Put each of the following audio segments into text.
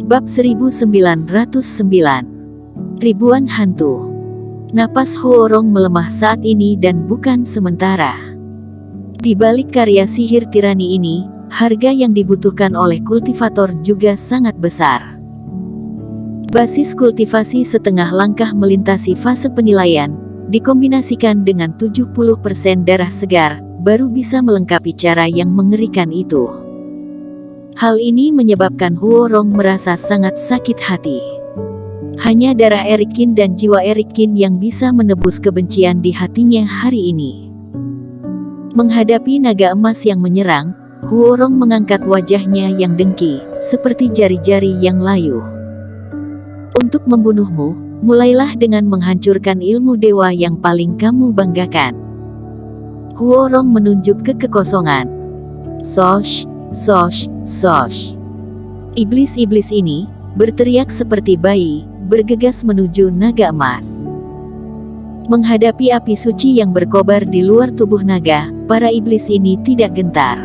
Bab 1909. Ribuan hantu. Napas Huorong melemah saat ini dan bukan sementara. Di balik karya sihir tirani ini, harga yang dibutuhkan oleh kultivator juga sangat besar. Basis kultivasi setengah langkah melintasi fase penilaian, dikombinasikan dengan 70% darah segar, baru bisa melengkapi cara yang mengerikan itu. Hal ini menyebabkan Huorong merasa sangat sakit hati. Hanya darah Erikin dan jiwa Erikin yang bisa menebus kebencian di hatinya hari ini. Menghadapi naga emas yang menyerang, Huorong mengangkat wajahnya yang dengki, seperti jari-jari yang layu. Untuk membunuhmu, mulailah dengan menghancurkan ilmu dewa yang paling kamu banggakan. Huorong menunjuk ke kekosongan. Sosh, sosh, sosh. Iblis-iblis ini berteriak seperti bayi, bergegas menuju naga emas. Menghadapi api suci yang berkobar di luar tubuh naga, para iblis ini tidak gentar.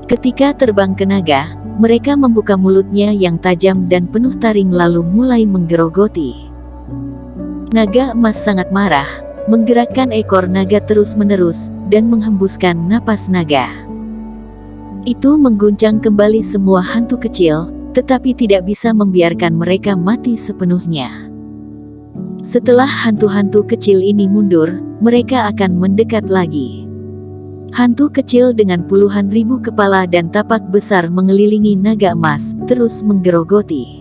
Ketika terbang ke naga, mereka membuka mulutnya yang tajam dan penuh taring lalu mulai menggerogoti. Naga emas sangat marah, menggerakkan ekor naga terus-menerus, dan menghembuskan napas naga. Itu mengguncang kembali semua hantu kecil, tetapi tidak bisa membiarkan mereka mati sepenuhnya. Setelah hantu-hantu kecil ini mundur, mereka akan mendekat lagi. Hantu kecil dengan puluhan ribu kepala dan tapak besar mengelilingi naga emas, terus menggerogoti.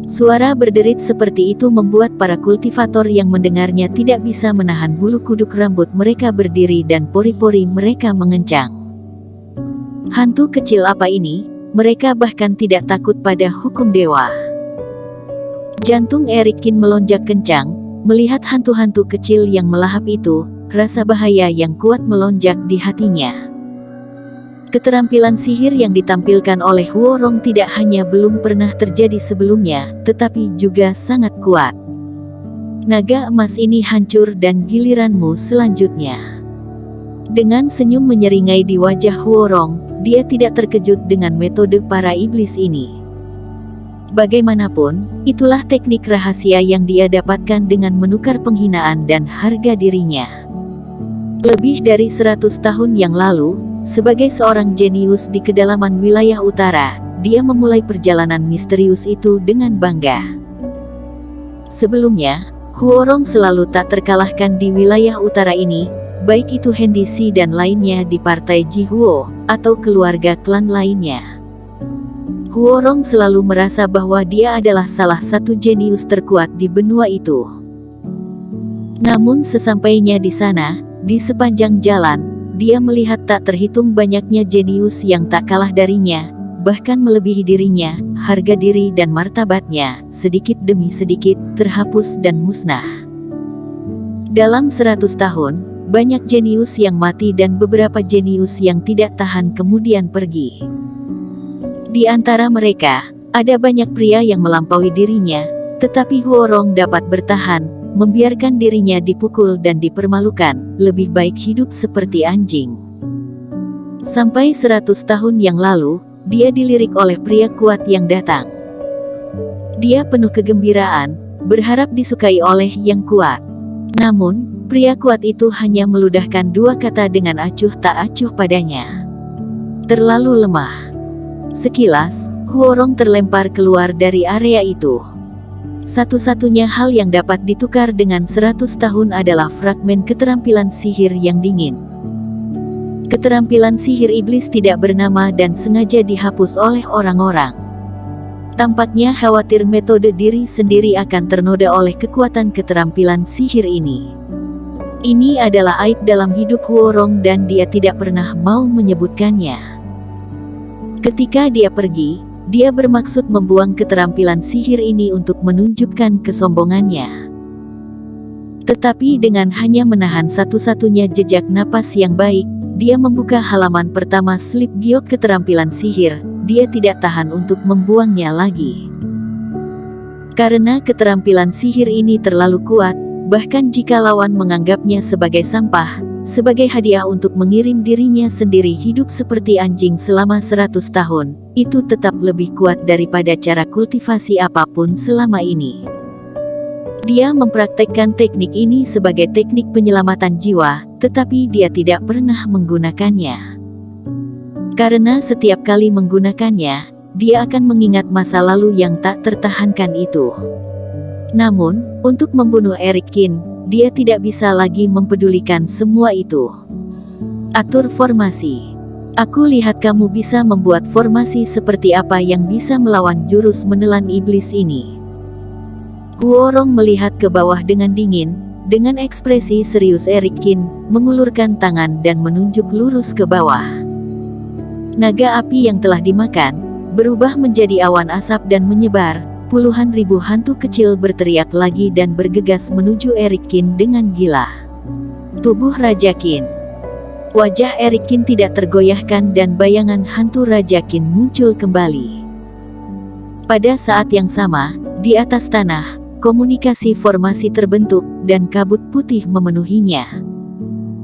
Suara berderit seperti itu membuat para kultivator yang mendengarnya tidak bisa menahan bulu kuduk rambut mereka berdiri dan pori-pori mereka mengencang. Hantu kecil apa ini? Mereka bahkan tidak takut pada hukum dewa. Jantung Erikin melonjak kencang, melihat hantu-hantu kecil yang melahap itu, rasa bahaya yang kuat melonjak di hatinya. Keterampilan sihir yang ditampilkan oleh Huorong tidak hanya belum pernah terjadi sebelumnya, tetapi juga sangat kuat. Naga emas ini hancur dan giliranmu selanjutnya. Dengan senyum menyeringai di wajah Huorong, dia tidak terkejut dengan metode para iblis ini. Bagaimanapun, itulah teknik rahasia yang dia dapatkan dengan menukar penghinaan dan harga dirinya. Lebih dari 100 tahun yang lalu, sebagai seorang jenius di kedalaman wilayah utara, dia memulai perjalanan misterius itu dengan bangga. Sebelumnya, Huorong selalu tak terkalahkan di wilayah utara ini, baik itu Hendisi dan lainnya di partai Jihuo, atau keluarga klan lainnya. Huorong selalu merasa bahwa dia adalah salah satu jenius terkuat di benua itu. Namun sesampainya di sana, di sepanjang jalan, dia melihat tak terhitung banyaknya jenius yang tak kalah darinya, bahkan melebihi dirinya. Harga diri dan martabatnya, sedikit demi sedikit, terhapus dan musnah. Dalam 100 tahun, banyak jenius yang mati dan beberapa jenius yang tidak tahan kemudian pergi. Di antara mereka, ada banyak pria yang melampaui dirinya, tetapi Huorong dapat bertahan, membiarkan dirinya dipukul dan dipermalukan, lebih baik hidup seperti anjing. Sampai 100 tahun yang lalu, dia dilirik oleh pria kuat yang datang. Dia penuh kegembiraan, berharap disukai oleh yang kuat. Namun, pria kuat itu hanya meludahkan dua kata dengan acuh tak acuh padanya. Terlalu lemah. Sekilas, Huorong terlempar keluar dari area itu. Satu-satunya hal yang dapat ditukar dengan 100 tahun adalah fragmen keterampilan sihir yang dingin. Keterampilan sihir iblis tidak bernama dan sengaja dihapus oleh orang-orang. Tampaknya khawatir metode diri sendiri akan ternoda oleh kekuatan keterampilan sihir ini. Ini adalah aib dalam hidup Huorong dan dia tidak pernah mau menyebutkannya. Ketika dia pergi, dia bermaksud membuang keterampilan sihir ini untuk menunjukkan kesombongannya. Tetapi dengan hanya menahan satu-satunya jejak napas yang baik, dia membuka halaman pertama slip giok keterampilan sihir. Dia tidak tahan untuk membuangnya lagi. Karena keterampilan sihir ini terlalu kuat, bahkan jika lawan menganggapnya sebagai sampah, sebagai hadiah untuk mengirim dirinya sendiri hidup seperti anjing selama 100 tahun, itu tetap lebih kuat daripada cara kultivasi apapun selama ini. Dia mempraktekkan teknik ini sebagai teknik penyelamatan jiwa, tetapi dia tidak pernah menggunakannya. Karena setiap kali menggunakannya, dia akan mengingat masa lalu yang tak tertahankan itu. Namun, untuk membunuh Eric Kin, dia tidak bisa lagi mempedulikan semua itu. Atur formasi. Aku lihat kamu bisa membuat formasi seperti apa yang bisa melawan jurus menelan iblis ini. Huorong melihat ke bawah dengan dingin, dengan ekspresi serius Eric Kin, mengulurkan tangan dan menunjuk lurus ke bawah. Naga api yang telah dimakan, berubah menjadi awan asap dan menyebar, puluhan ribu hantu kecil berteriak lagi dan bergegas menuju Eric Kin dengan gila. Tubuh Raja Kin. Wajah Eric Kin tidak tergoyahkan dan bayangan hantu Raja Kin muncul kembali. Pada saat yang sama, di atas tanah, komunikasi formasi terbentuk dan kabut putih memenuhinya.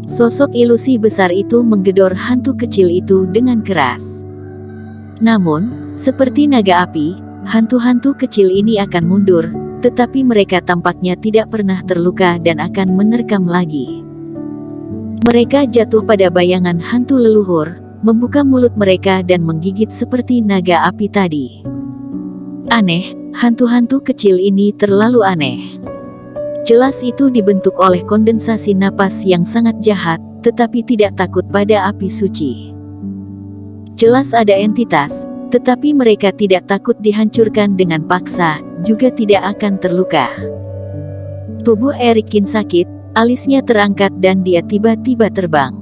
Sosok ilusi besar itu menggedor hantu kecil itu dengan keras. Namun, seperti naga api, hantu-hantu kecil ini akan mundur, tetapi mereka tampaknya tidak pernah terluka dan akan menerkam lagi. Mereka jatuh pada bayangan hantu leluhur, membuka mulut mereka dan menggigit seperti naga api tadi. Aneh, hantu-hantu kecil ini terlalu aneh. Jelas itu dibentuk oleh kondensasi napas yang sangat jahat, tetapi tidak takut pada api suci. Jelas ada entitas, tetapi mereka tidak takut dihancurkan dengan paksa, juga tidak akan terluka. Tubuh Eric Kin sakit, alisnya terangkat dan dia tiba-tiba terbang.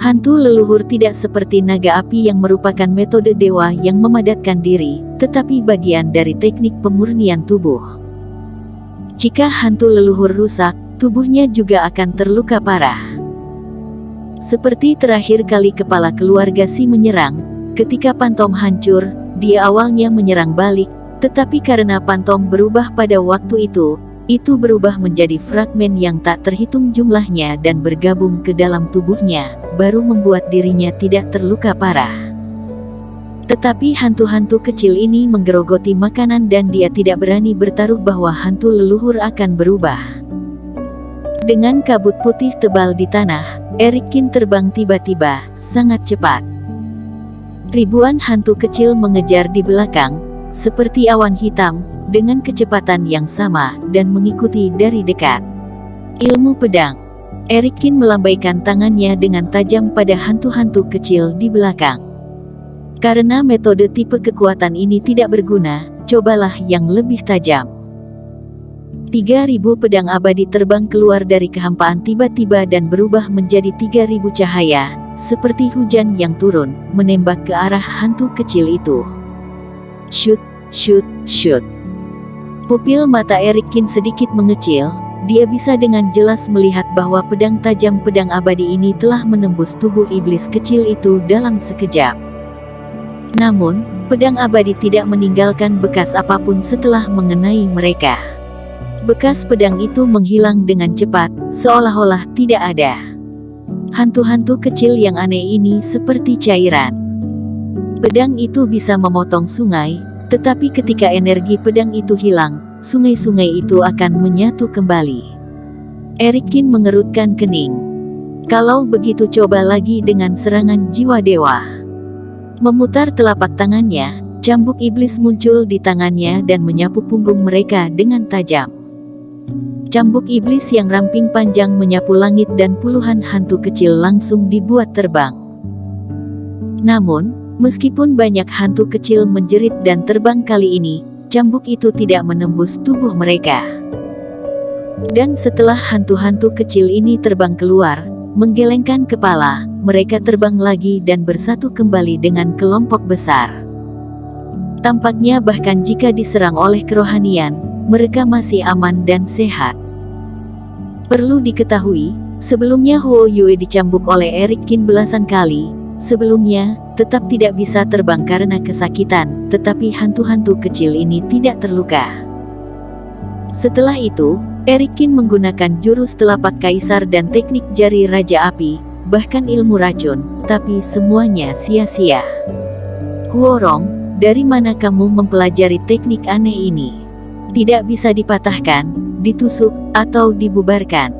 Hantu leluhur tidak seperti naga api yang merupakan metode dewa yang memadatkan diri, tetapi bagian dari teknik pemurnian tubuh. Jika hantu leluhur rusak, tubuhnya juga akan terluka parah. Seperti terakhir kali kepala keluarga Si menyerang, ketika Pantom hancur, dia awalnya menyerang balik, tetapi karena Pantom berubah pada waktu itu berubah menjadi fragmen yang tak terhitung jumlahnya dan bergabung ke dalam tubuhnya, baru membuat dirinya tidak terluka parah. Tetapi hantu-hantu kecil ini menggerogoti makanan dan dia tidak berani bertaruh bahwa hantu leluhur akan berubah. Dengan kabut putih tebal di tanah, Eric Kin terbang tiba-tiba, sangat cepat. Ribuan hantu kecil mengejar di belakang, seperti awan hitam, dengan kecepatan yang sama, dan mengikuti dari dekat. Ilmu pedang. Eric Kin melambaikan tangannya dengan tajam pada hantu-hantu kecil di belakang. Karena metode tipe kekuatan ini tidak berguna, cobalah yang lebih tajam. 3.000 pedang abadi terbang keluar dari kehampaan tiba-tiba dan berubah menjadi 3.000 cahaya, seperti hujan yang turun, menembak ke arah hantu kecil itu. Shoot, shoot, shoot. Pupil mata Eric Kin sedikit mengecil, dia bisa dengan jelas melihat bahwa pedang tajam pedang abadi ini telah menembus tubuh iblis kecil itu dalam sekejap. Namun, pedang abadi tidak meninggalkan bekas apapun setelah mengenai mereka. Bekas pedang itu menghilang dengan cepat, seolah-olah tidak ada. Hantu-hantu kecil yang aneh ini seperti cairan. Pedang itu bisa memotong sungai, tetapi ketika energi pedang itu hilang, sungai-sungai itu akan menyatu kembali. Eric Kin mengerutkan kening. Kalau begitu coba lagi dengan serangan jiwa dewa. Memutar telapak tangannya, cambuk iblis muncul di tangannya dan menyapu punggung mereka dengan tajam. Cambuk iblis yang ramping panjang menyapu langit dan puluhan hantu kecil langsung dibuat terbang. Namun, meskipun banyak hantu kecil menjerit dan terbang kali ini, cambuk itu tidak menembus tubuh mereka. Dan setelah hantu-hantu kecil ini terbang keluar, menggelengkan kepala, mereka terbang lagi dan bersatu kembali dengan kelompok besar. Tampaknya bahkan jika diserang oleh kerohanian, mereka masih aman dan sehat. Perlu diketahui, sebelumnya Huo Yue dicambuk oleh Eric Kin belasan kali, sebelumnya, tetap tidak bisa terbang karena kesakitan, tetapi hantu-hantu kecil ini tidak terluka. Setelah itu, Erikin menggunakan jurus telapak kaisar dan teknik jari Raja Api, bahkan ilmu racun, tapi semuanya sia-sia. Huorong, dari mana kamu mempelajari teknik aneh ini? Tidak bisa dipatahkan, ditusuk, atau dibubarkan.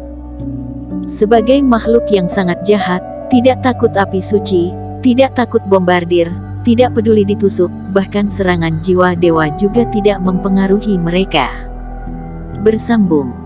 Sebagai makhluk yang sangat jahat, tidak takut api suci, tidak takut bombardir, tidak peduli ditusuk, bahkan serangan jiwa dewa juga tidak mempengaruhi mereka. Bersambung.